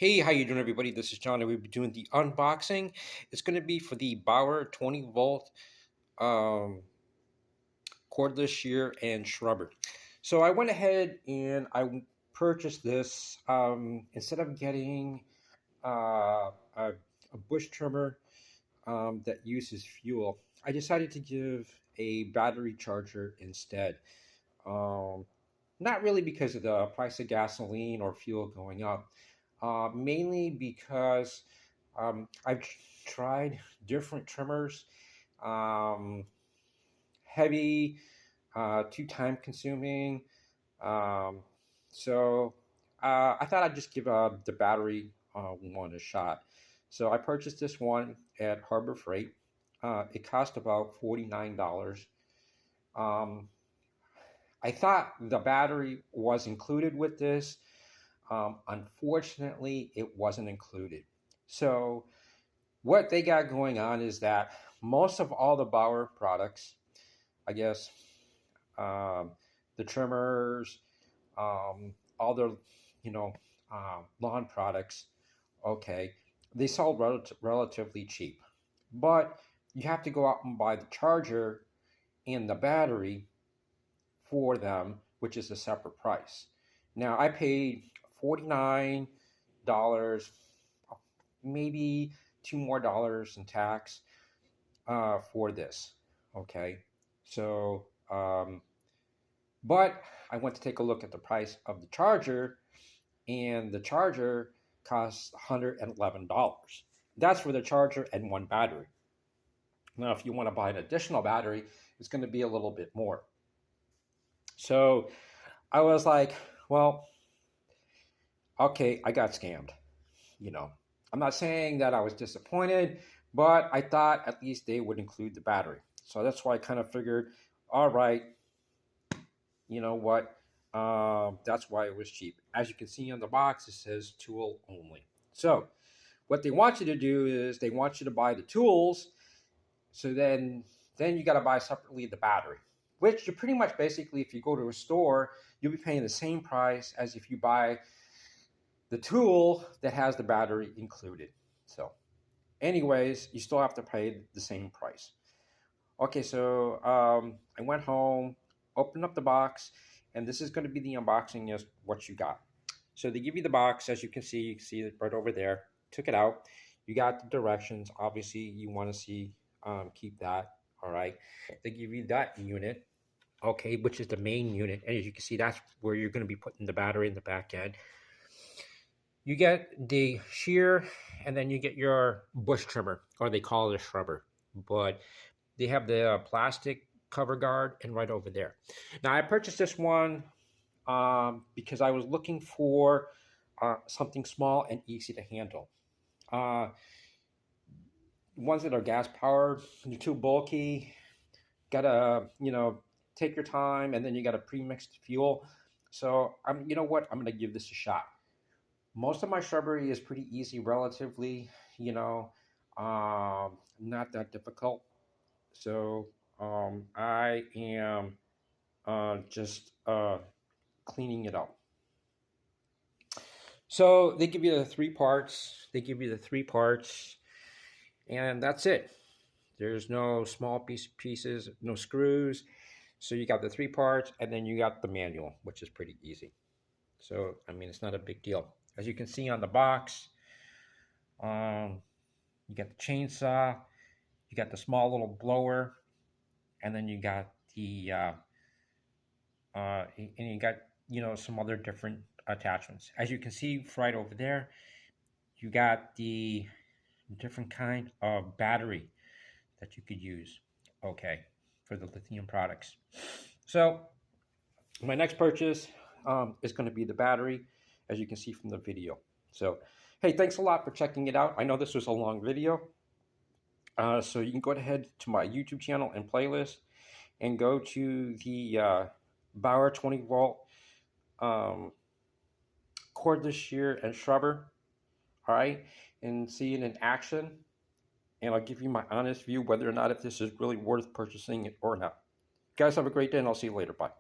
Hey, how you doing, everybody? This is John, and we'll be doing the unboxing. It's going to be for the Bauer 20-volt um, cordless shear and shrubber. So I went ahead and I purchased this instead of getting a bush trimmer that uses fuel. I decided to give a battery charger instead. Um, Not really because of the price of gasoline or fuel going up, mainly because I've tried different trimmers, um, heavy, too time consuming. Um, so I thought I'd just give the battery one a shot. So I purchased this one at Harbor Freight. It cost about $49. Um, I thought the battery was included with this. Unfortunately, it wasn't included. So what they got going on is that most of all the Bauer products, I guess, um, the trimmers, all the, you know, lawn products, okay, they sell relatively cheap. But you have to go out and buy the charger and the battery for them, which is a separate price. Now I paid $49, maybe two more dollars in tax for this. Okay, so but I went to take a look at the price of the charger, and the charger costs $111. That's for the charger and one battery. Now, if you want to buy an additional battery, it's going to be a little bit more. So I was like, well, okay, I got scammed. I'm not saying that I was disappointed, but I thought at least they would include the battery. So that's why I kind of figured, all right, you know what? That's why it was cheap. As you can see on the box, it says tool only. So what they want you to do is they want you to buy the tools. So then you got to buy separately the battery, which you pretty much basically, if you go to a store, you'll be paying the same price as if you buy the tool that has the battery included. So anyways, you still have to pay the same price. Okay, so I went home, opened up the box, and this is going to be the unboxing of what you got. So they give you the box, as you can see it right over there. Took it out. You got the directions. Obviously, you want to see, keep that. All right. They give you that unit, okay, which is the main unit. And as you can see, that's where you're going to be putting the battery in the back end. You get the shear, and then you get your bush trimmer, or they call it a shrubber. But they have the plastic cover guard and right over there. Now, I purchased this one because I was looking for something small and easy to handle. Ones that are gas powered, they're too bulky. Gotta, take your time, and then you got a pre-mixed fuel. So you know what? I'm gonna give this a shot. Most of my shrubbery is pretty easy, relatively, not that difficult. So I am just cleaning it up. So they give you the three parts. And that's it. There's no small pieces, no screws. So you got the three parts, and then you got the manual, which is pretty easy. So, I mean, it's not a big deal. As you can see on the box, you got the chainsaw, you got the small little blower, and then you got the, and you got, some other different attachments. As you can see right over there, you got the different kind of battery that you could use, okay, for the lithium products. So my next purchase is going to be the battery, as you can see from the video. So, hey, thanks a lot for checking it out. I know this was a long video. So you can go ahead to my YouTube channel and playlist and go to the Bauer 20-volt cordless shear and shrubber, all right, and see it in action. And I'll give you my honest view whether or not if this is really worth purchasing it or not. Guys, have a great day, and I'll see you later. Bye.